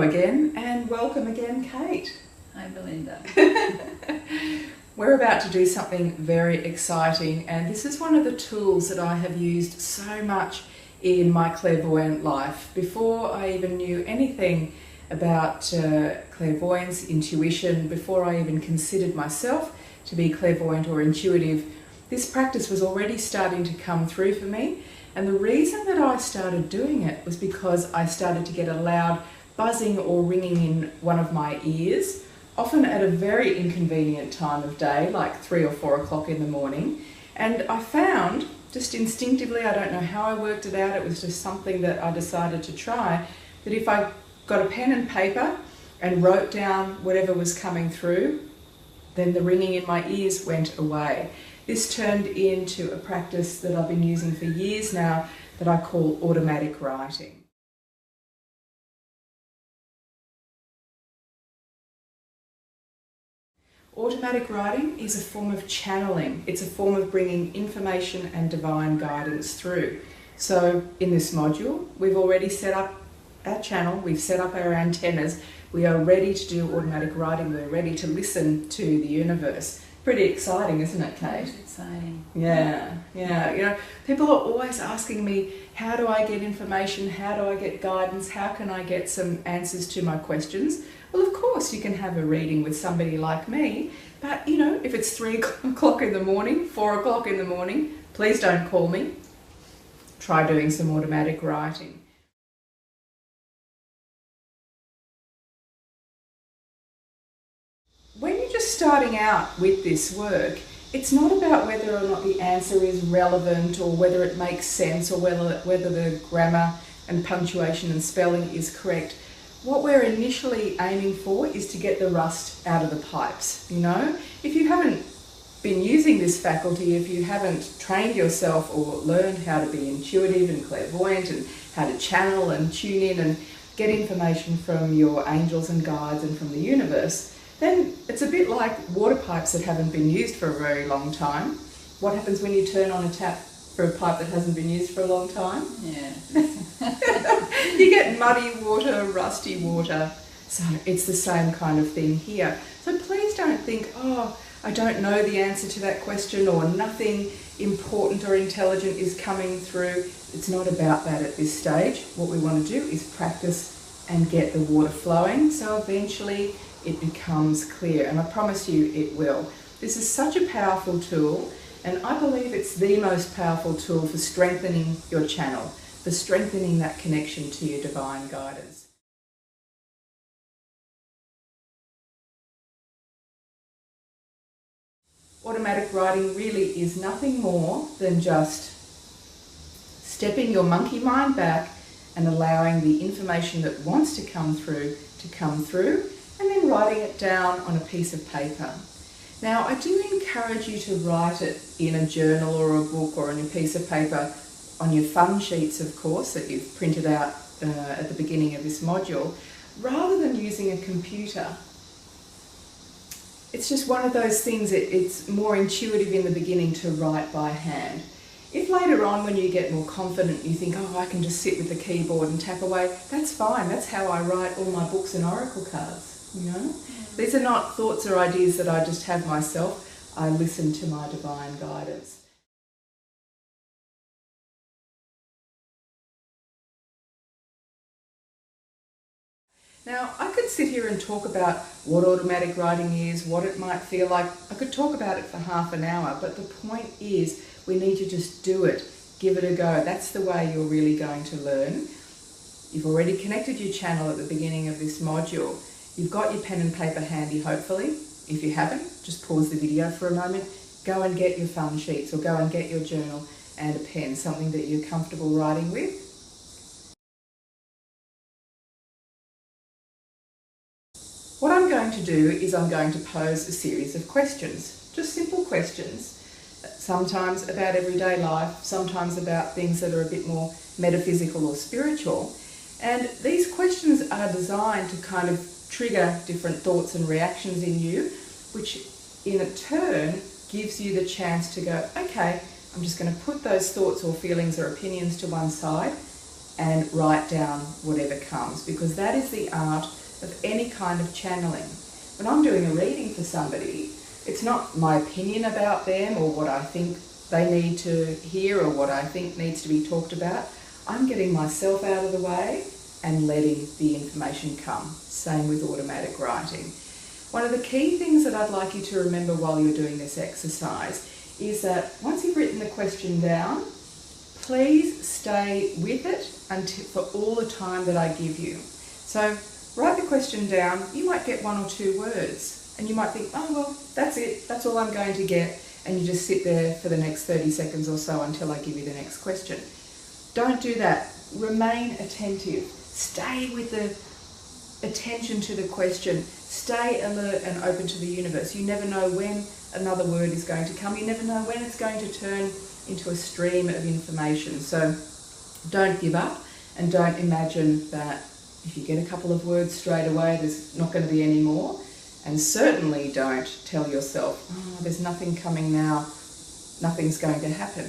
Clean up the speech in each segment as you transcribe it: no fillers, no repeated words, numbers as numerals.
again, and welcome again, Kate. Hi, Belinda. We're about to do something very exciting, and this is one of the tools that I have used so much in my clairvoyant life. Before I even knew anything about clairvoyance, intuition, before I even considered myself to be clairvoyant or intuitive, this practice was already starting to come through for me. And the reason that I started doing it was because I started to get a loud buzzing or ringing in one of my ears, often at a very inconvenient time of day, like 3 or 4 o'clock in the morning. And I found, just instinctively, I don't know how I worked it out, it was just something that I decided to try, that if I got a pen and paper and wrote down whatever was coming through, then the ringing in my ears went away. This turned into a practice that I've been using for years now that I call automatic writing. Automatic writing is a form of channeling. It's a form of bringing information and divine guidance through. So in this module, we've already set up our channel, we've set up our antennas, we are ready to do automatic writing, we're ready to listen to the universe. Pretty exciting, isn't it, Kate? It's exciting. Yeah. You know, people are always asking me, how do I get information? How do I get guidance? How can I get some answers to my questions? Well, of course, you can have a reading with somebody like me, but you know, if it's 3 o'clock in the morning, 4 o'clock in the morning, please don't call me. Try doing some automatic writing. When you're just starting out with this work, it's not about whether or not the answer is relevant or whether it makes sense or whether the grammar and punctuation and spelling is correct. What we're initially aiming for is to get the rust out of the pipes, you know? If you haven't been using this faculty, if you haven't trained yourself or learned how to be intuitive and clairvoyant and how to channel and tune in and get information from your angels and guides and from the universe, then it's a bit like water pipes that haven't been used for a very long time. What happens when you turn on a tap for a pipe that hasn't been used for a long time? Yeah. You get muddy water, rusty water. So it's the same kind of thing here. So please don't think, oh, I don't know the answer to that question or nothing important or intelligent is coming through. It's not about that at this stage. What we want to do is practice and get the water flowing, so eventually it becomes clear, and I promise you it will. This is such a powerful tool, and I believe it's the most powerful tool for strengthening your channel, for strengthening that connection to your divine guidance. Automatic writing really is nothing more than just stepping your monkey mind back and allowing the information that wants to come through, and then writing it down on a piece of paper. Now, I do encourage you to write it in a journal or a book or on a piece of paper, on your fun sheets, of course, that you've printed out at the beginning of this module, rather than using a computer. It's just one of those things, it's more intuitive in the beginning to write by hand. If later on, when you get more confident, you think, oh, I can just sit with the keyboard and tap away, that's fine. That's how I write all my books and oracle cards. You know, these are not thoughts or ideas that I just have myself. I listen to my divine guidance. Now, I could sit here and talk about what automatic writing is, what it might feel like. I could talk about it for half an hour, but the point is we need to just do it, give it a go. That's the way you're really going to learn. You've already connected your channel at the beginning of this module. You've got your pen and paper handy, hopefully. If you haven't, just pause the video for a moment, go and get your fun sheets or go and get your journal and a pen, something that you're comfortable writing with. What I'm going to do is I'm going to pose a series of questions, just simple questions, sometimes about everyday life, sometimes about things that are a bit more metaphysical or spiritual. And these questions are designed to kind of trigger different thoughts and reactions in you, which in a turn gives you the chance to go, okay, I'm just going to put those thoughts or feelings or opinions to one side and write down whatever comes, because that is the art of any kind of channeling. When I'm doing a reading for somebody, it's not my opinion about them or what I think they need to hear or what I think needs to be talked about. I'm getting myself out of the way and letting the information come. Same with automatic writing. One of the key things that I'd like you to remember while you're doing this exercise is that once you've written the question down, please stay with it for all the time that I give you. So write the question down. You might get 1 or 2 words and you might think, oh well, that's it, that's all I'm going to get, and you just sit there for the next 30 seconds or so until I give you the next question. Don't do that. Remain attentive. Stay with the attention to the question. Stay alert and open to the universe. You never know when another word is going to come. You never know when it's going to turn into a stream of information. So don't give up, and don't imagine that if you get a couple of words straight away, there's not going to be any more. And certainly don't tell yourself, oh, there's nothing coming now, nothing's going to happen.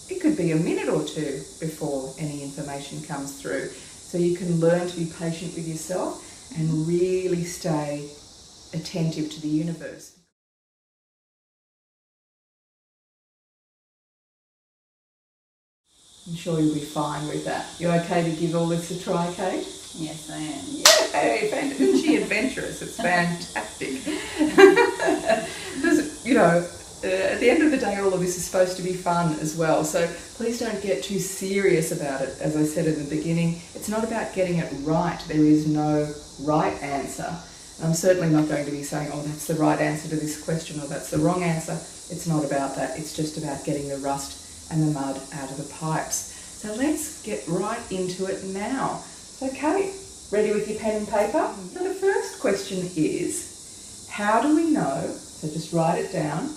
It could be a minute or 2 before any information comes through. So you can learn to be patient with yourself and really stay attentive to the universe. I'm sure you'll be fine with that. You okay to give all this a try, Kate? Yes, I am. Yay! Isn't she adventurous? It's fantastic. Because, you know, at the end of the day, all of this is supposed to be fun as well. So please don't get too serious about it. As I said in the beginning, it's not about getting it right. There is no right answer. I'm certainly not going to be saying, oh, that's the right answer to this question or that's the wrong answer. It's not about that. It's just about getting the rust and the mud out of the pipes. So let's get right into it now. So Kate, ready with your pen and paper? So the first question is, how do we know, so just write it down,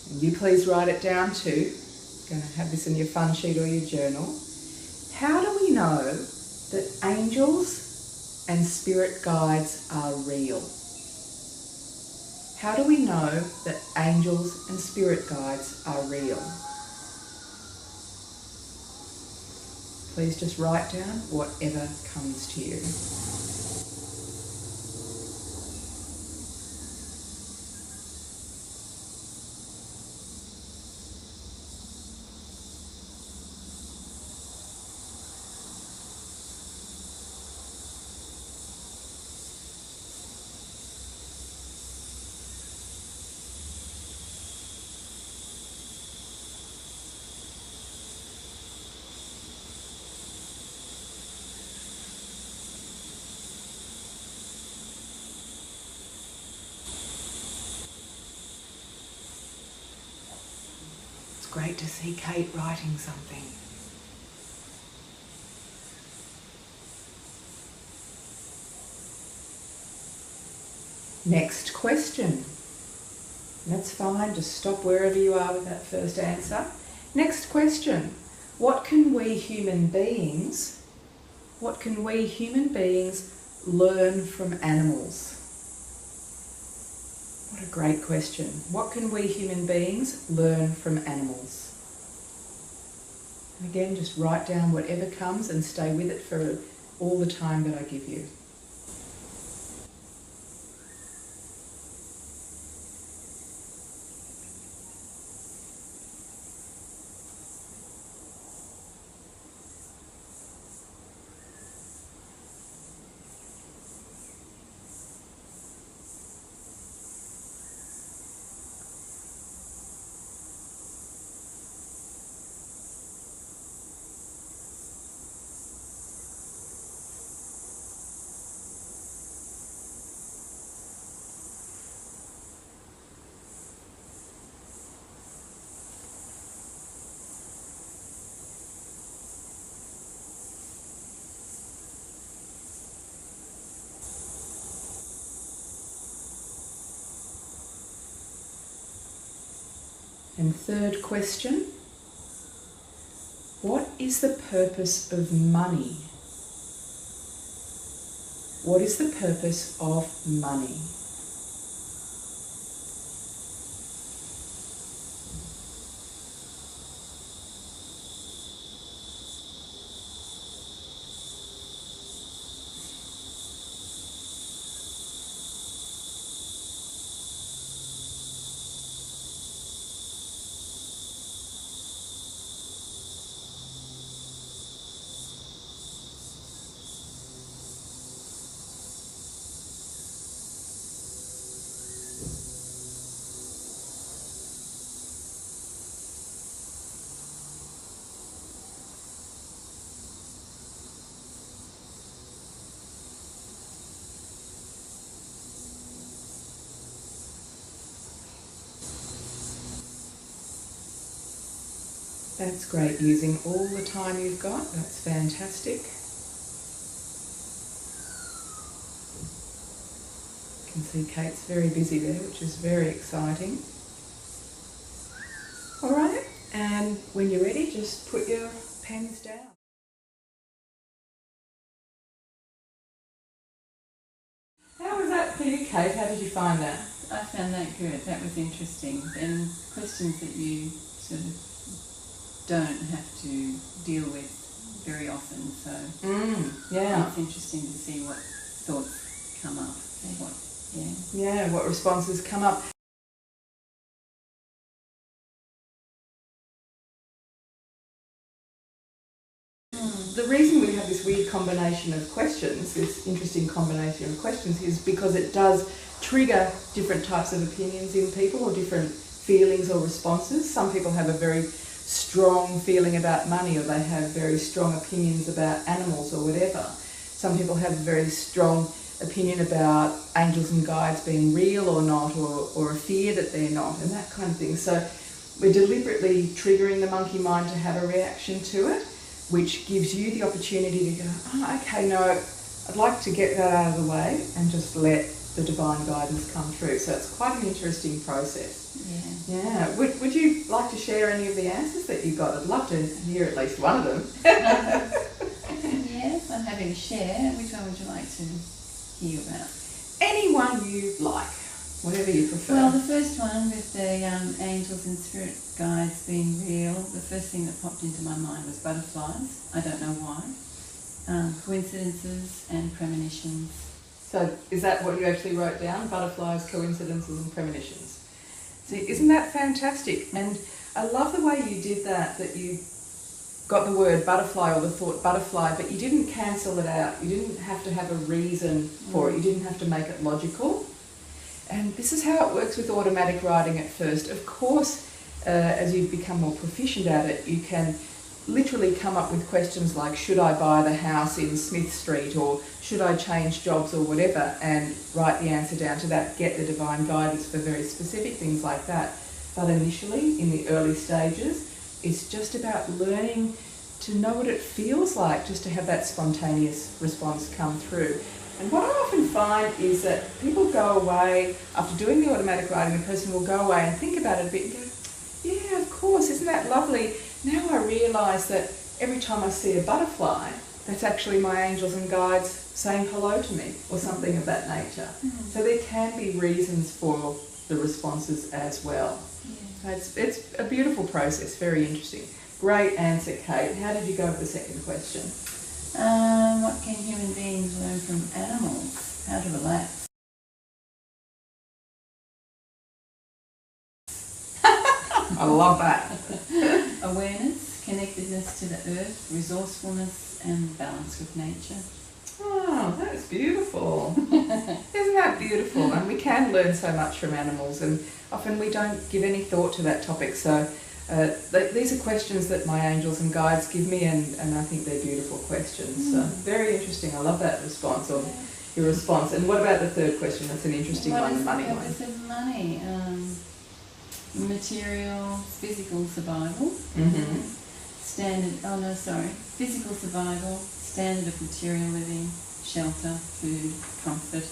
and you please write it down too, you're going to have this in your fun sheet or your journal. How do we know that angels and spirit guides are real? How do we know that angels and spirit guides are real? Please just write down whatever comes to you. Great to see Kate writing something. Next question. That's fine, just stop wherever you are with that first answer. Next question. What can we human beings learn from animals? What a great question. What can we human beings learn from animals? And again, just write down whatever comes and stay with it for all the time that I give you. And third question, what is the purpose of money? What is the purpose of money? That's great, using all the time you've got. That's fantastic. You can see Kate's very busy there, which is very exciting. All right, and when you're ready, just put your pens down. How was that for you, Kate? How did you find that? I found that good. That was interesting. And questions that you sort of don't have to deal with very often. So yeah, it's interesting to see what thoughts come up. What responses come up. The reason we have this weird combination of questions, this interesting combination of questions, is because it does trigger different types of opinions in people, or different feelings or responses. Some people have a very strong feeling about money, or they have very strong opinions about animals or whatever. Some people have a very strong opinion about angels and guides being real or not, or a fear that they're not, and that kind of thing. So we're deliberately triggering the monkey mind to have a reaction to it, which gives you the opportunity to go, okay, no, I'd like to get that out of the way and just let the divine guidance come through. So it's quite an interesting process. Yeah. Would you like to share any of the answers that you got? I'd love to hear at least one of them. Yes, I'm happy to share. Which one would you like to hear about? Anyone you like, whatever you prefer. Well, the first one with the angels and spirit guides being real, the first thing that popped into my mind was butterflies. I don't know why. Coincidences and premonitions. So is that what you actually wrote down? Butterflies, coincidences and premonitions. See, isn't that fantastic? And I love the way you did that you got the word butterfly or the thought butterfly, but you didn't cancel it out. You didn't have to have a reason for it. You didn't have to make it logical. And this is how it works with automatic writing at first. Of course, as you become more proficient at it, you can literally come up with questions like, should I buy the house in Smith Street, or should I change jobs, or whatever, and write the answer down to that, get the divine guidance for very specific things like that. But initially, in the early stages, it's just about learning to know what it feels like, just to have that spontaneous response come through. And what I often find is that people go away, after doing the automatic writing, the person will go away and think about it a bit and go, yeah, of course, isn't that lovely? Now I realise that every time I see a butterfly, that's actually my angels and guides saying hello to me, or something of that nature. So there can be reasons for the responses as well. So it's a beautiful process, very interesting. Great answer, Kate. How did you go with the second question? What can human beings learn from animals? How to relax? I love that. Awareness, connectedness to the earth, resourcefulness and balance with nature. Oh, that's beautiful. Isn't that beautiful? And we can learn so much from animals, and often we don't give any thought to that topic. So these are questions that my angels and guides give me, and I think they're beautiful questions. So very interesting. I love that response, or your response. And what about the third question? That's an interesting one, the money one. What is the money? Material, physical survival. Physical survival, standard of material living, shelter, food, comfort.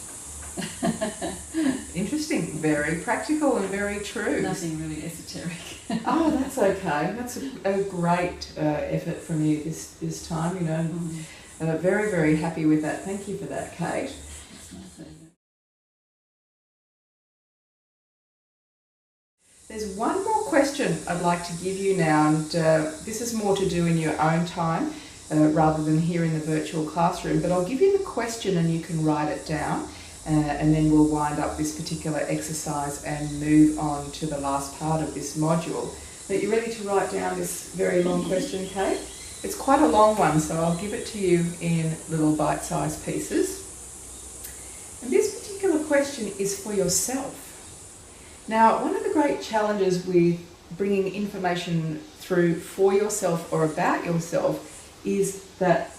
Interesting. Very practical and very true. Nothing really esoteric. Oh, that's okay. That's a great effort from you this time, you know. Very, very happy with that. Thank you for that, Kate. It's my pleasure. There's one more question I'd like to give you now, and this is more to do in your own time rather than here in the virtual classroom, but I'll give you the question and you can write it down, and then we'll wind up this particular exercise and move on to the last part of this module. Are you ready to write down this very long question, Kate? It's quite a long one, so I'll give it to you in little bite-sized pieces. And this particular question is for yourself. Now, one of the great challenges with bringing information through for yourself or about yourself is that,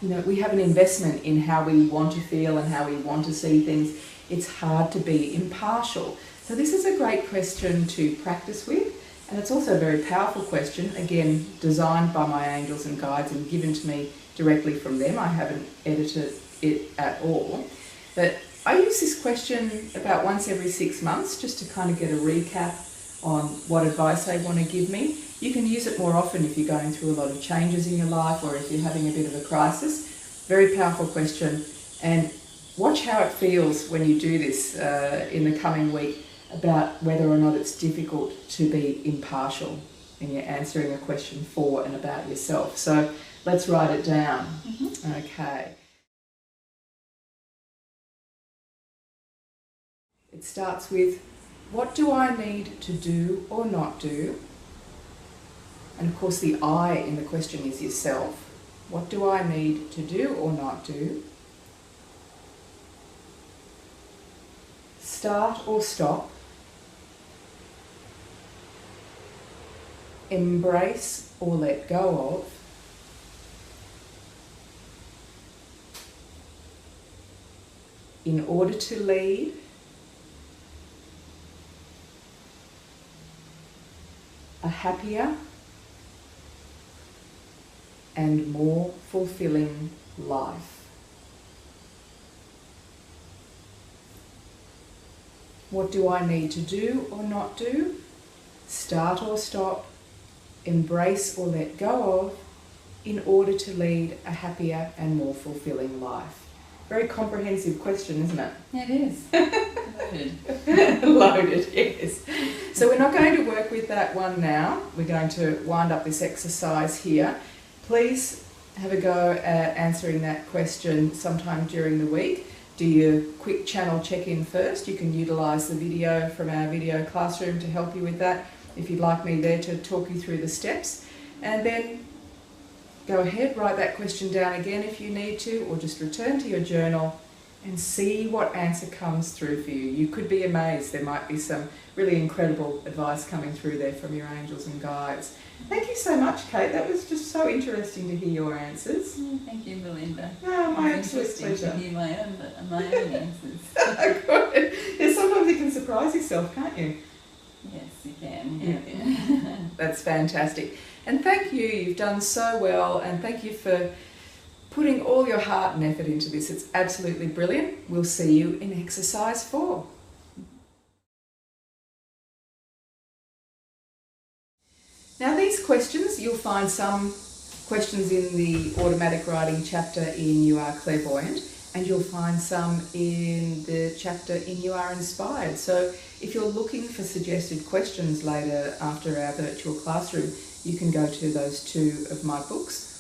you know, we have an investment in how we want to feel and how we want to see things. It's hard to be impartial. So this is a great question to practice with, And it's also a very powerful question, again, designed by my angels and guides and given to me directly from them. I haven't edited it at all. But I use this question about once every 6 months just to kind of get a recap on what advice they want to give me. You can use it more often if you're going through a lot of changes in your life or if you're having a bit of a crisis. Very powerful question. And watch how it feels when you do this in the coming week about whether or not it's difficult to be impartial in your answering a question for and about yourself. So let's write it down. Okay. It starts with, what do I need to do or not do? And of course the I in the question is yourself. What do I need to do or not do? Start or stop? Embrace or let go of? In order to lead? A happier and more fulfilling life. What do I need to do or not do? Start or stop? Embrace or let go of? In order to lead a happier and more fulfilling life. Very comprehensive question, isn't it? It is. Loaded. Loaded, yes. So we're not going to work with that one now. We're going to wind up this exercise here. Please have a go at answering that question sometime during the week. Do your quick channel check-in first. You can utilise the video from our video classroom to help you with that if you'd like me there to talk you through the steps. And then go ahead, write that question down again if you need to, or just return to your journal and see what answer comes through for you. You could be amazed. There might be some really incredible advice coming through there from your angels and guides. Thank you so much, Kate. That was just so interesting to hear your answers. Thank you, Belinda. Oh, my absolute pleasure. To hear my own answers. Good. Yeah, sometimes you can surprise yourself, can't you? Yes, you can. Yeah. That's fantastic. And thank you. You've done so well, and thank you for putting all your heart and effort into this. It's absolutely brilliant. We'll see you in exercise 4. Now these questions, you'll find some questions in the automatic writing chapter in You Are Clairvoyant, and you'll find some in the chapter in You Are Inspired. So if you're looking for suggested questions later after our virtual classroom, you can go to those 2 of my books.